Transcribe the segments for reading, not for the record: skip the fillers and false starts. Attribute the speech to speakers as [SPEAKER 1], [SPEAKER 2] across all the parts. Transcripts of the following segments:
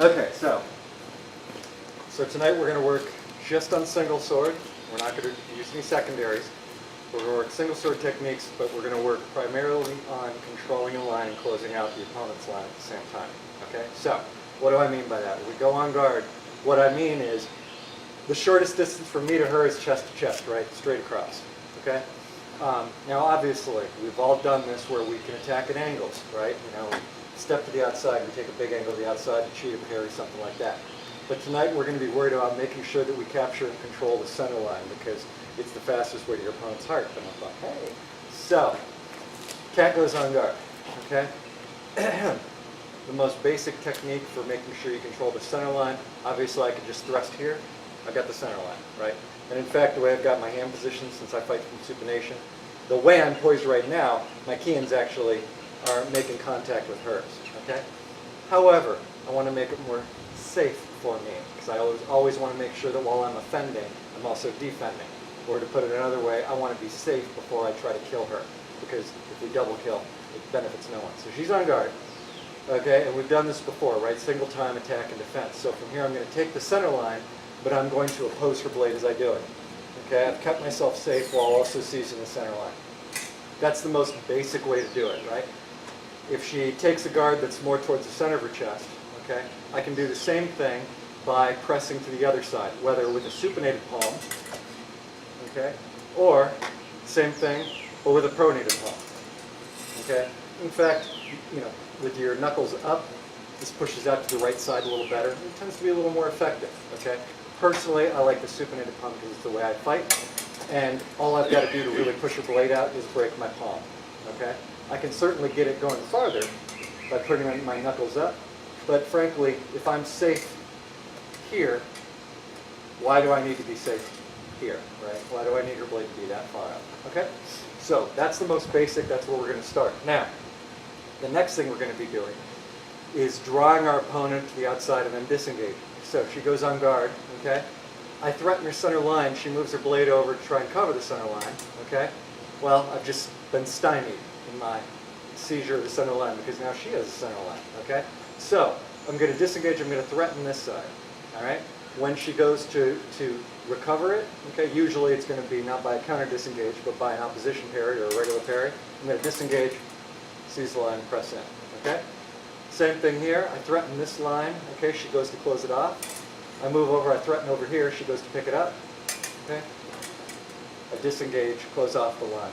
[SPEAKER 1] Okay, so tonight we're going to work just on single sword. We're not going to use any secondaries. We're going to work single sword techniques, but we're going to work primarily on controlling a line and closing out the opponent's line at the same time. Okay, so what do I mean by that? When we go on guard, what I mean is the shortest distance from me to her is chest to chest, right? Straight across. Okay. Now, obviously, we've all done this where we can attack at angles, right? You know, step to the outside, we take a big angle to the outside to cheat a parry, something like that. But tonight we're going to be worried about making sure that we capture and control the center line because it's the fastest way to your opponent's heart. And I thought, hey. So, cat goes on guard, okay? The most basic technique for making sure you control the center line, obviously I could just thrust here. I've got the center line, right? And in fact, the way I've got my hand positioned since I fight from supination, the way I'm poised right now, my keyins actually are making contact with hers, okay? However, I want to make it more safe for me because I always want to make sure that while I'm offending, I'm also defending. Or to put it another way, I want to be safe before I try to kill her because if we double kill, it benefits no one. So she's on guard, okay? And we've done this before, right? Single time attack and defense. So from here I'm going to take the center line, but I'm going to oppose her blade as I do it. Okay, I've kept myself safe while also seizing the center line. That's the most basic way to do it, right? If she takes a guard that's more towards the center of her chest, okay, I can do the same thing by pressing to the other side, whether with a supinated palm, okay, or same thing, but with a pronated palm, okay? In fact, you know, with your knuckles up, this pushes out to the right side a little better. It tends to be a little more effective, okay? Personally, I like the supinated palm because it's the way I fight, and all I've got to do to really push a blade out is break my palm, okay? I can certainly get it going farther by putting my knuckles up, but frankly, if I'm safe here, why do I need to be safe here, right? Why do I need her blade to be that far out, okay? So that's the most basic, that's where we're going to start. Now, the next thing we're going to be doing is drawing our opponent to the outside and then disengaging. So she goes on guard, okay? I threaten her center line, she moves her blade over to try and cover the center line, okay? Well, I've just been stymied in my seizure of the center line because now she has a center line, okay? So, I'm going to disengage, I'm going to threaten this side, all right? When she goes to recover it, okay, usually it's going to be not by a counter disengage, but by an opposition parry or a regular parry. I'm going to disengage, seize the line, press in, okay? Same thing here, I threaten this line, okay, she goes to close it off. I move over, I threaten over here, she goes to pick it up, okay? I disengage, close off the line,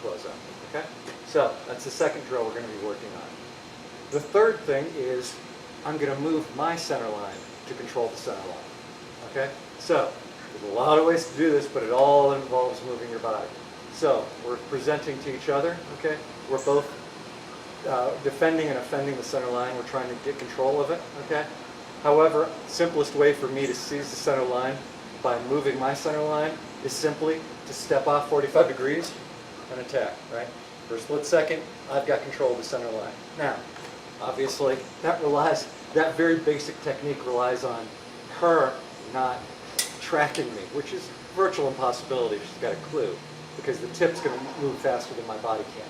[SPEAKER 1] close up, okay? So, that's the second drill we're going to be working on. The third thing is, I'm going to move my center line to control the center line, okay? So, there's a lot of ways to do this, but it all involves moving your body. So, we're presenting to each other, okay? We're both defending and offending the center line. We're trying to get control of it, okay? However, simplest way for me to seize the center line by moving my center line is simply to step off 45 degrees and attack, right? For a split second, I've got control of the center line. Now, obviously, that very basic technique relies on her not tracking me, which is a virtual impossibility if she's got a clue, because the tip's going to move faster than my body can.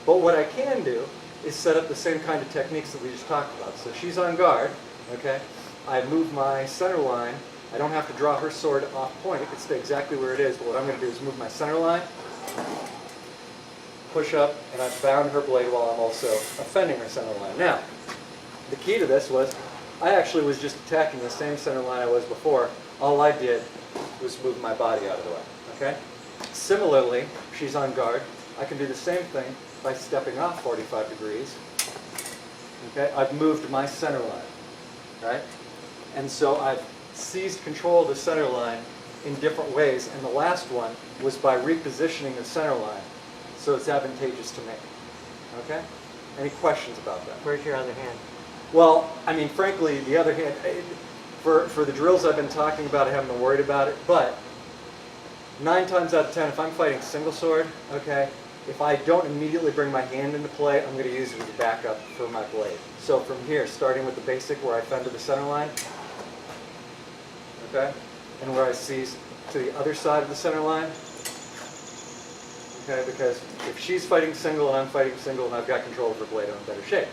[SPEAKER 1] But what I can do is set up the same kind of techniques that we just talked about. So she's on guard, okay? I move my center line. I don't have to draw her sword off point. It can stay exactly where it is, but what I'm going to do is move my center line, push up, and I've bound her blade while I'm also offending her center line. Now, the key to this was I actually was just attacking the same center line I was before. All I did was move my body out of the way, okay? Similarly, she's on guard. I can do the same thing by stepping off 45 degrees. Okay, I've moved my center line, right? And so I've seized control of the center line in different ways, and the last one was by repositioning the center line so it's advantageous to me. Okay? Any questions about that?
[SPEAKER 2] Where's your other hand?
[SPEAKER 1] Well, I mean, frankly, the other hand, for the drills I've been talking about, I haven't been worried about it, but 9 times out of 10, if I'm fighting single sword, okay, if I don't immediately bring my hand into play, I'm going to use it as a backup for my blade. So from here, starting with the basic where I fend to the center line, okay, and where I seize to the other side of the center line, okay, because if she's fighting single and I'm fighting single and I've got control of her blade, I'm in better shape.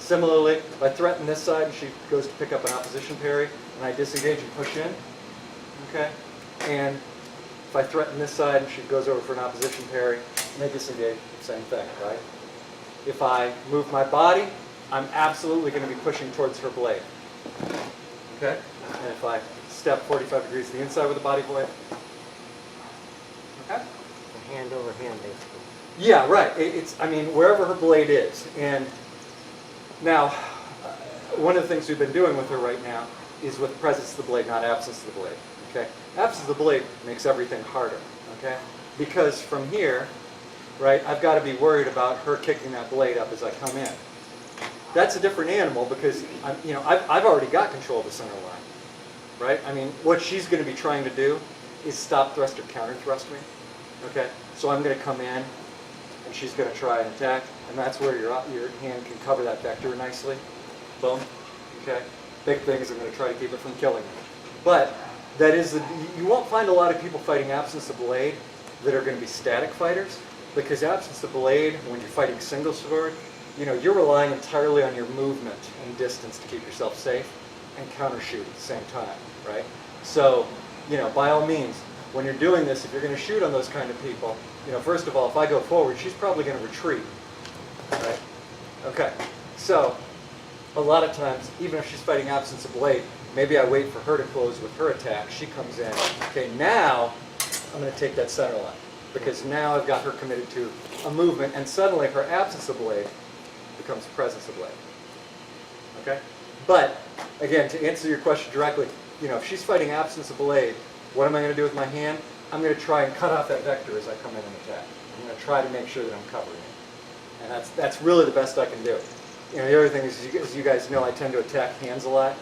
[SPEAKER 1] Similarly, if I threaten this side and she goes to pick up an opposition parry, and I disengage and push in, okay? And if I threaten this side and she goes over for an opposition parry, and I disengage, same thing, right? If I move my body, I'm absolutely going to be pushing towards her blade, okay? And if I step 45 degrees to the inside with the body blade, okay?
[SPEAKER 2] Hand over hand, basically.
[SPEAKER 1] Yeah, right. I mean, wherever her blade is. And now, one of the things we've been doing with her right now is with presence of the blade, not absence of the blade. Okay? Absence of the blade makes everything harder. Okay? Because from here, right, I've got to be worried about her kicking that blade up as I come in. That's a different animal because I've already got control of the center line. Right? I mean, what she's going to be trying to do is stop thrust or counter thrust me. Okay? So I'm going to come in, and she's going to try and attack, and that's where your hand can cover that vector nicely. Boom. Okay? Big thing is I'm going to try to keep it from killing me. But that is, you won't find a lot of people fighting absence of blade that are going to be static fighters, because absence of blade, when you're fighting single sword, you're relying entirely on your movement and distance to keep yourself safe and counter shoot at the same time, right? So, by all means, when you're doing this, if you're going to shoot on those kind of people, first of all, if I go forward, she's probably going to retreat, right? Okay, so a lot of times, even if she's fighting absence of blade, maybe I wait for her to close with her attack. She comes in. Okay, now I'm going to take that center line because now I've got her committed to a movement, and suddenly her absence of blade becomes presence of blade. Okay, but again, to answer your question directly, if she's fighting absence of blade, what am I going to do with my hand? I'm going to try and cut off that vector as I come in and attack. I'm going to try to make sure that I'm covering it. And that's really the best I can do. The other thing is, as you guys know, I tend to attack hands a lot.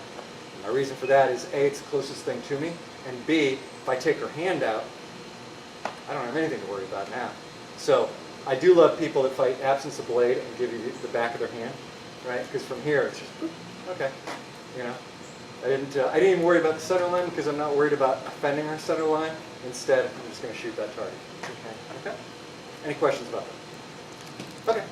[SPEAKER 1] My reason for that is A, it's the closest thing to me, and B, if I take her hand out, I don't have anything to worry about now. So I do love people that fight absence of blade and give you the back of their hand, right? Because from here, it's just, okay, I didn't even worry about the center line because I'm not worried about offending her center line. Instead, I'm just going to shoot that target. Okay. Any questions about that? Okay.